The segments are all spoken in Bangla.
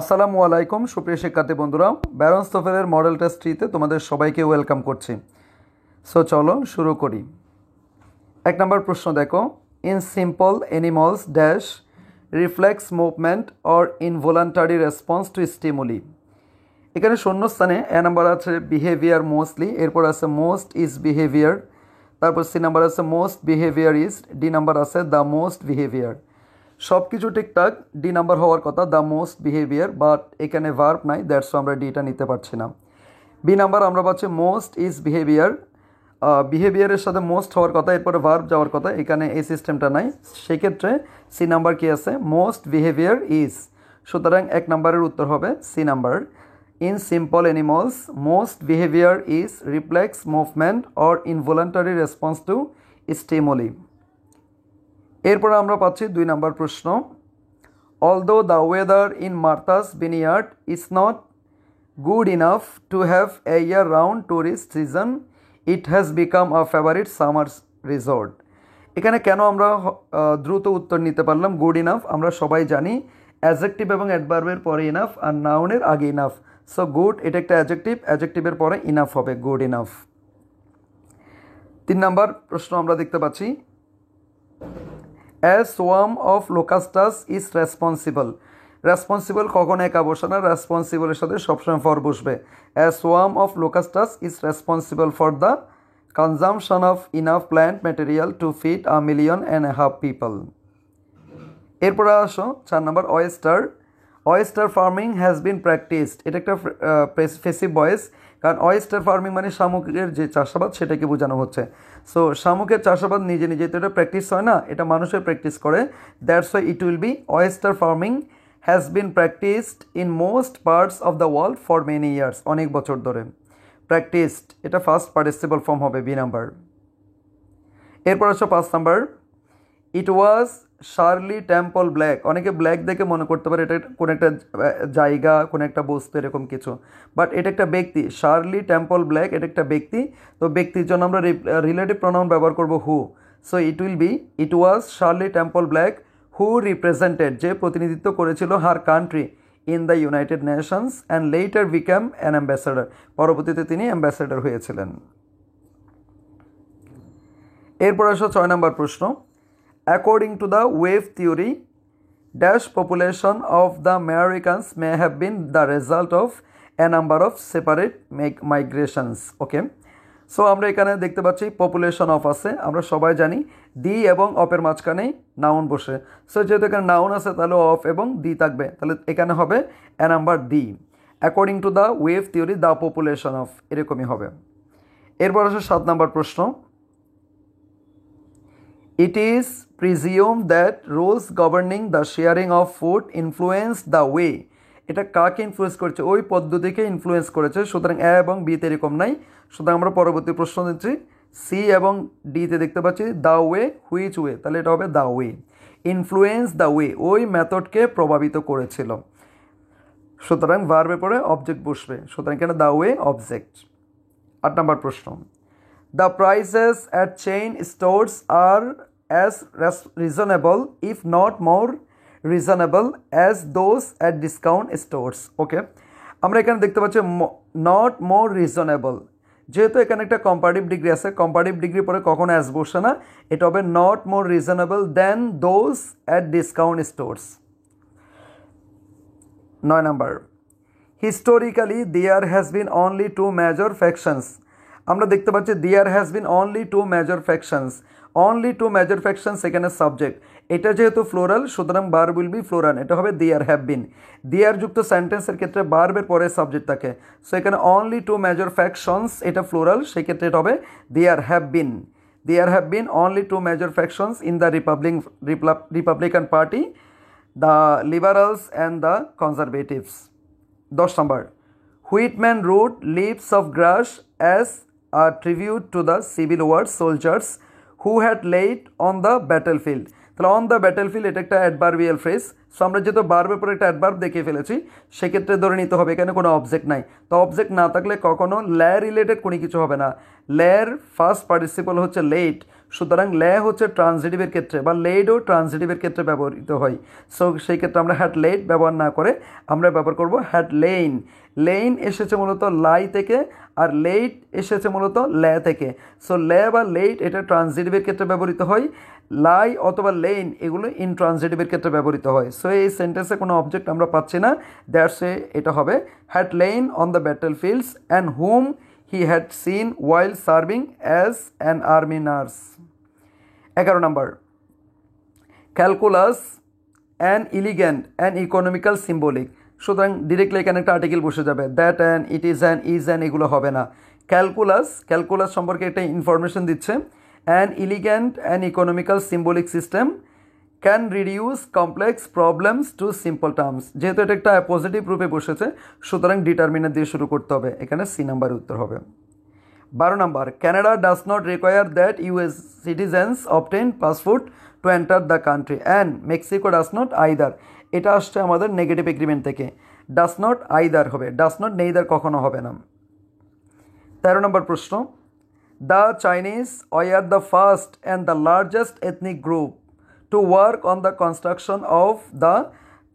আসসালামু আলাইকুম সুপ্রিয় শিক্ষার্থী বন্ধুরা, ব্যারন স্টোফেলের মডেল টেস্ট 3-তে তোমাদের সবাইকে ওয়েলকাম করছি। সো চলো শুরু করি। 1 নম্বর প্রশ্ন দেখো, in simple animals dash reflex movement or involuntary response to stimuli. এখানে শূন্যস্থানে এ নাম্বার আছে বিহেভিয়ার মোস্টলি, এরপর আছে মোস্ট ইজ বিহেভিয়ার, তারপর সি নাম্বার আছে most behaviour is, D number আছে দ্য মোস্ট বিহেভিয়ার। সব কিছু ঠিকঠাক, ডি নাম্বার হওয়ার কথা দ্য মোস্ট বিহেভিয়ার, বাট এখানে ভার্ব নাই, দ্যাটস আমরা ডিটা নিতে পারছি না। বি নাম্বার আমরা পাচ্ছি মোস্ট ইজ বিহেভিয়ার, বিহেভিয়ারের সাথে মোস্ট হওয়ার কথা, এরপরে ভার্ব যাওয়ার কথা, এখানে এই সিস্টেমটা নাই, সেক্ষেত্রে সি নাম্বার কি আছে মোস্ট বিহেভিয়ার ইজ। সুতরাং 1 নম্বরের উত্তর হবে C number. In simple animals most behaviour is reflex movement or involuntary response to stimuli. এরপর আমরা পাচ্ছি 2 নম্বর প্রশ্ন, although the weather in Martha's Vineyard is not good enough to have a year round tourist season, it has become a favourite summer resort. এখানে কেন আমরা দ্রুত উত্তর নিতে পারলাম গুড ইনাফ? আমরা সবাই জানি অ্যাডজেক্টিভ এবং অ্যাডভার্বের পরে ইনাফ আর নাউনের আগে ইনাফ। সো গুড এটা একটা অ্যাডজেক্টিভ, অ্যাডজেক্টিভের পরে ইনাফ হবে, গুড ইনাফ। 3 নম্বর প্রশ্ন আমরা দেখতে পাচ্ছি, A swarm of locusts is responsible. Responsible কখন একা বসে না, রেসপন্সিবলের সাথে সবসময় ফর বসবে। A swarm of locusts is responsible for the consumption of enough plant material to feed 1.5 million people. এরপরে আসো 4 নম্বর, oyster. Oyster farming has been practiced. এটা একটা প্যাসিভ ভয়েস, কারণ oyster farming মানে শামুকের যে চাষাবাদ সেটাকে বোঝানো হচ্ছে। সো শামুকের চাষাবাদ নিজে নিজে তো এটা প্র্যাকটিস হয় না, এটা মানুষের প্র্যাকটিস করে, that's why it will B oyster farming has been practiced in most parts of the world for many years. অনেক বছর ধরে প্র্যাকটিসড, এটা ফার্স্ট পার্টিসিপল ফর্ম হবে, বি নাম্বার। এরপর আসো 5 number, it was Shirley Temple black. অনেকে ব্ল্যাক দেখে মনে করতে পারে এটা কোনো একটা জায়গা, কোনো একটা বস্তু, এরকম কিছু, বাট এটা একটা ব্যক্তি। শার্লি টেম্পল ব্ল্যাক এটা একটা ব্যক্তি, তো ব্যক্তির জন্য আমরা রিলেটিভ প্রনাউন ব্যবহার করব who. So it will be it was Shirley Temple Black who represented, যে প্রতিনিধিত্ব করেছিল her country in the United Nations and later became an ambassador, পরবর্তীতে তিনি অ্যাম্বাসেডর হয়েছিলেন। এরপর আসো 6 নম্বর প্রশ্ন, according to the wave theory dash population of the Americans may have been the result of a number of separate migrations. Okay, so আমরা এখানে দেখতে পাচ্ছি পপুলেশন অফ আছে, আমরা সবাই জানি দি এবং অফের মাঝখানেই নাউন বসে। সো যেহেতু এখানে নাউন আছে তাহলে অফ এবং দি থাকবে, তাহলে এখানে হবে এ number D. According to the wave theory the population of, এরকমই হবে। এরপর আসে 7 নম্বর প্রশ্ন, it is presumed that rules governing the sharing of food influenced the way. এটা কাকে ইনফ্লুয়েন্স করেছে? ওই পদ্ধতিকে ইনফ্লুয়েন্স করেছে। সুতরাং এ এবং বিতে এরকম নাই, সুতরাং আমরা পরবর্তী প্রশ্ন দিচ্ছি সি এবং ডিতে দেখতে পাচ্ছি দ্য ওয়ে, হুইচ ওয়ে, তাহলে এটা হবে the way. Influence the way, ওই মেথডকে প্রভাবিত করেছিল, সুতরাং ভার্বের পরে অবজেক্ট বসবে, সুতরাং এখানে দ্য ওয়ে অবজেক্ট। 8 নম্বর প্রশ্ন, the prices at chain stores are as reasonable if not more reasonable as those at discount stores. ওকে, আমরা এখানে দেখতে পাচ্ছি নট মোর রিজনেবল, যেহেতু এখানে একটা কম্পারেটিভ ডিগ্রি আছে, কম্পারেটিভ ডিগ্রি পরে কখনো অ্যাজ বসে না, এটা হবে not more reasonable than those at discount stores. 9 number, historically there has been only 2 major factions. আমরা দেখতে পাচ্ছি there has been only 2 major factions, only 2 major factions, এখানে সাবজেক্ট, এটা যেহেতু ফ্লোরাল সুতরাং ভার্ব উইল বি ফ্লোরাল, এটা হবে দেয়ার হ্যাভ বিন। দেয়ার যুক্ত সেন্টেন্সের ক্ষেত্রে ভার্বের পরে সাবজেক্ট থাকে, সো এখানে অনলি 2 মেজর ফ্যাকশনস, এটা ফ্লোরাল, সেক্ষেত্রে এটা হবে there have been. There have been only 2 major factions in the Republican party, the liberals and the conservatives. 10 number, Whitman wrote leaves of grass as a tribute to the Civil War soldiers who had laid on the battlefield. তাহলে অন দ্য ব্যাটেলফিল্ড এটা একটা অ্যাডভার্বিয়াল ফ্রেজ, সো আমরা যেহেতু ভার্বের পরে একটা অ্যাডভার্ব দেখে ফেলেছি সেক্ষেত্রে ধরে নিতে হবে এখানে কোনো অবজেক্ট নাই। তো অবজেক্ট না থাকলে কখনো ল্যার রিলেটেড কোনো কিছু হবে না। ল্যার ফার্স্ট পার্টিসিপল হচ্ছে লেট, সুতরাং লে হচ্ছে ট্রান্সিটিভের ক্ষেত্রে বা লেডও ট্রান্সিটিভের ক্ষেত্রে ব্যবহৃত হয়। সো সেই ক্ষেত্রে আমরা হ্যাড লেড ব্যবহার না করে আমরা ব্যবহার করব হ্যাড লেইন। লেইন এসেছে মূলত লাই থেকে, আর লেট এসেছে মূলত লে থেকে। সো লে বা লেট এটা ট্রান্সিটিভের ক্ষেত্রে ব্যবহৃত হয়, লাই অথবা লেইন এগুলো ইনট্রান্সিটিভের ক্ষেত্রে ব্যবহৃত হয়। সো এই সেন্টেন্সে কোনো অবজেক্ট আমরা পাচ্ছি না, দ্যাটস এটা হবে had lain on the battle fields and whom he had seen while serving as an army nurse. 11 number, calculus an elegant and economical symbolic. সুতরাং ডিরেক্টলি এখানে একটা আর্টিকেল বসে যাবে, that an, it is an, is an এগুলো হবে না। ক্যালকুলাস সম্পর্কে একটা ইনফরমেশন দিচ্ছে। An elegant and economical symbolic system can reduce complex problems to simple terms. যেহেতু এটা একটা পজিটিভ রূপে বসেছে, সুতরাং ডিটারমিনার দিয়ে শুরু করতে হবে, এখানে সি নাম্বারের উত্তর হবে। 12 number, Canada does not require that US citizens obtain passport to enter the country and Mexico does not either. এটা আসছে আমাদের নেগেটিভ এগ্রিমেন্ট থেকে, ডাজ নট আইদার হবে, ডাজ নট নেইদার কখনো হবে না। 13 নম্বর প্রশ্ন, the Chinese were the first and the largest ethnic group to work on the construction of the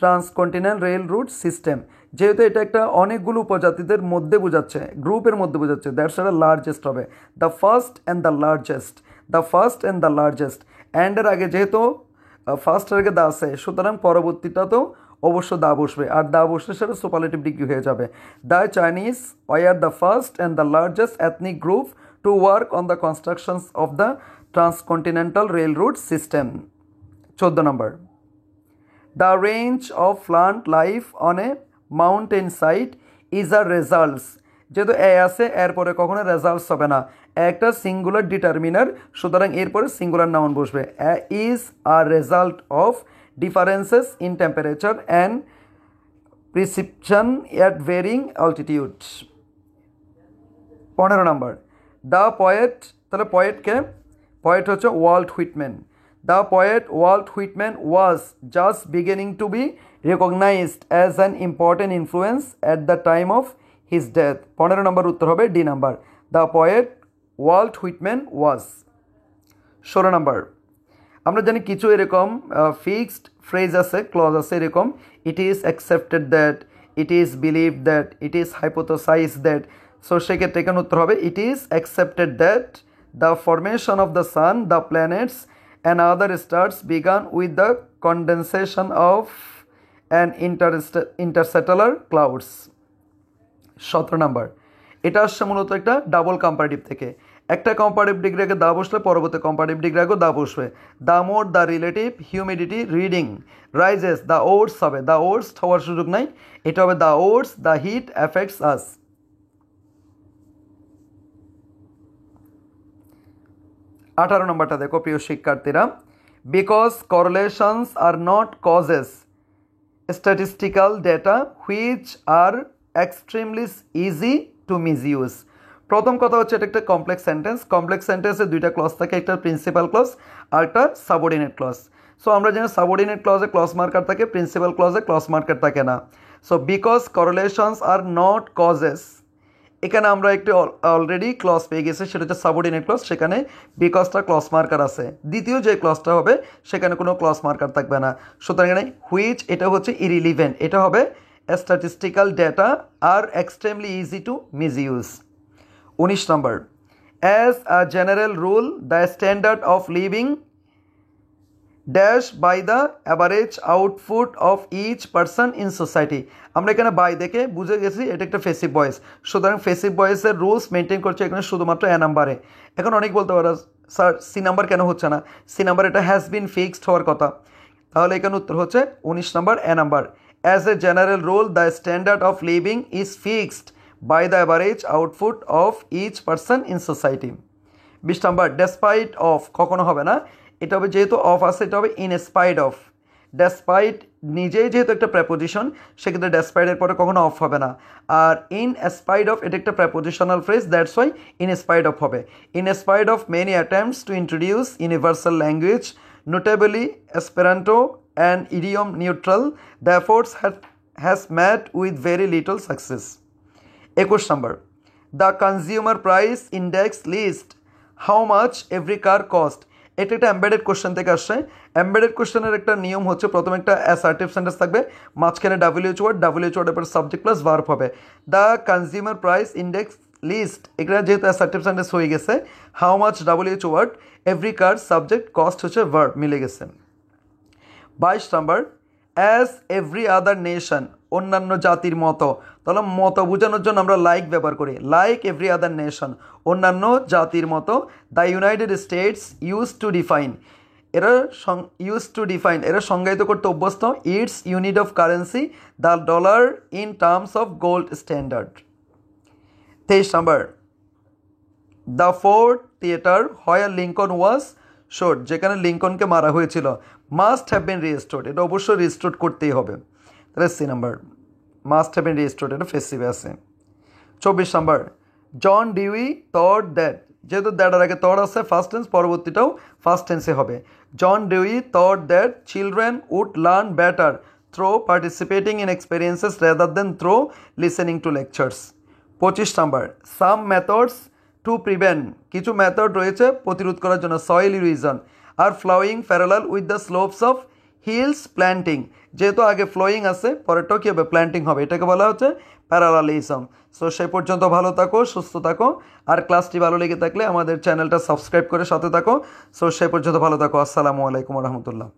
transcontinental rail route system. যেহেতু এটা একটা অনেকগুলো উপজাতিদের মধ্যে বোঝাচ্ছে, গ্রুপের মধ্যে বোঝাচ্ছে, দ্যাটস এটা লার্জেস্ট হবে, the first and the largest, the first and the largest. অ্যান্ডের আগে যেহেতু ফার্স্টের আগে দা আছে, সুতরাং পরবর্তীটাতেও অবশ্য দা বসবে, আর দা বসলে সেটা সুপারলেটিভ ডিগ্রি হয়ে যাবে। The Chinese were the first and the largest ethnic group to work on the constructions of the transcontinental rail route system. 14 number, the range of plant life on a mountain site is a results. যেহেতু এ আছে, এরপরে কখনো রেজাল্টস হবে না, একটা সিঙ্গুলার ডিটারমিনার, সুতরাং এরপরে সিঙ্গুলার নাউন বসবে। Is a result of differences in temperature and precipitation at varying altitude. 15 number, the poet, তাহলে পয়েটকে, পয়েট হচ্ছে Walt Whitman. The poet Walt Whitman was just beginning to be recognized as an important influence at the time of his death. 15 number উত্তর হবে D number, the poet Walt Whitman was. 16 number, আমরা জানি কিছু এরকম ফিক্সড ফ্রেজ আছে, ক্লজ আছে এরকম, it is accepted that, it is believe that, it is hypothesise that. So সেক্ষেত্রে এখানে উত্তর হবে it is accepted that the formation of the sun, the planets and other stars began with the condensation of an interstellar clouds. 17 নম্বর, এটা আসছে মূলত একটা ডাবল কম্পারেটিভ থেকে, একটা কম্পারেটিভ ডিগ্রি আগে দা বসলে পরবর্তী কম্পারেটিভ ডিগ্রি আগেও দা বসবে। The more the relative humidity reading rises, the oats হবে, দ্য ওটস হওয়ার সুযোগ নাই, এটা হবে the oats the heat affects us. 18 নম্বরটা দেখো প্রিয় শিক্ষার্থীরা, because correlations are not causes statistical data which are extremely easy to misuse. প্রথম কথা হচ্ছে এটা একটা কমপ্লেক্স সেন্টেন্স, কমপ্লেক্স সেন্টেন্সে দুইটা ক্লজ থাকে, একটা প্রিন্সিপাল ক্লজ আর একটা সাবঅর্ডিনেট ক্লজ। সো আমরা জানি সাবঅর্ডিনেট ক্লজে ক্লজ মার্কার থাকে, প্রিন্সিপাল ক্লজে ক্লজ মার্কার থাকে না। So because correlations are not causes, এখানে আমরা একটি অলরেডি ক্লজ পেয়ে গেছি, সেটা হচ্ছে সাবঅর্ডিনেট ক্লজ, সেখানে বিকজটা ক্লজ মার্কার আছে। দ্বিতীয় যে ক্লজটা হবে সেখানে কোনো ক্লজ মার্কার থাকবে না, সুতরাং এখানে হুইচ এটা হচ্ছে ইরিলিভেন্ট, এটা হবে statistical data are extremely easy to misuse. 19 number, as a general rule the standard of living dash by the average output of each person in society. আমরা এখানে বাই দেখে বুঝে গেছি এটা একটা ফেসিভ ভয়েস, সুতরাং ফেসিভ ভয়েসের রুলস মেনটেন করছে এখানে শুধুমাত্র এ নাম্বারে। এখন অনেক বলতে পারো স্যার সি নাম্বার কেন হচ্ছে না, সি নাম্বার এটা হ্যাজ বিন ফিক্সড হওয়ার কথা, তাহলে এখানে উত্তর হচ্ছে 19 নম্বর A number. As a general rule the standard of living is fixed by the average output of each person in society. 20 নম্বর, ডেসপাইট অফ কখনো হবে না, এটা হবে যেহেতু অফ আছে এটা হবে ইন স্পাইট অফ। ডেসপাইট নিজেই যেহেতু একটা প্রেপোজিশন, সেক্ষেত্রে ডেসপাইটের পরে কখনো অফ হবে না। আর ইন স্পাইট অফ এটা একটা prepositional phrase, that's why in spite of হবে। In spite of many attempts to introduce universal language notably Esperanto and Idiom Neutral, the efforts has met with very little success. 21 নম্বর, the consumer price index list how much every car cost, এটা একটা এমবেডেড কোশ্চেন থেকে আসছে। এমবেডেড কোশ্চেনের একটা নিয়ম হচ্ছে প্রথমে একটা অ্যাসার্টিভ সেন্টেন্স থাকবে, মাঝখানে ডাব্লিউএইচ ওয়ার্ডের পর সাবজেক্ট প্লাস ভার্ব হবে। The consumer price index list, এখানে যেহেতু অ্যাসার্টিভ সেন্টেন্স হয়ে গেছে, how much WH word, every car subject, cost হচ্ছে ভার্ব, মিলে গেছে। 22 number, as every other nation, অন্যান্য জাতির মতো, তাহলে মতো বোঝানোর জন্য আমরা লাইক ব্যবহার করি, লাইক এভরি আদার নেশন, অন্যান্য জাতির মতো। দ্য ইউনাইটেড স্টেটস এরা সংজ্ঞায়িত করতে অভ্যস্ত it's unit of currency the dollar in terms of gold standard. 23 number, the fort theatre where Lincoln was shot, যেখানে লিঙ্কনকে মারা হয়েছিল, মাস্ট হ্যাভ বিন রিস্টোর্ড, এটা অবশ্যই রিস্টোর করতেই হবে। তাহলে C number, must have been restored, এটা ফেসিভে আছে। 24 number, John Dewey thought that, যেহেতু দ্যাটের আগে থট আছে ফার্স্ট টেন্স, পরবর্তীটাও ফার্স্ট টেন্সে হবে। John Dewey thought that children would learn better through participating in experiences rather than through listening to lectures. 25 number, some methods to prevent, কিছু মেথড রয়েছে প্রতিরোধ করার জন্য সয়েল ইরোশন আর flowing parallel with the slopes of hills planting, যেহেতু আগে ফ্লোয়িং আছে পরেরটাও কী হবে, প্ল্যান্টিং হবে, এটাকে বলা হচ্ছে প্যারালালিজম। সো সেই পর্যন্ত ভালো থাকো, সুস্থ থাকো, আর ক্লাসটি ভালো লেগে থাকলে আমাদের চ্যানেলটা সাবস্ক্রাইব করে সাথে থাকো। সো সেই পর্যন্ত ভালো থাকো, আসসালামু আলাইকুম রহমতুল্লাহ।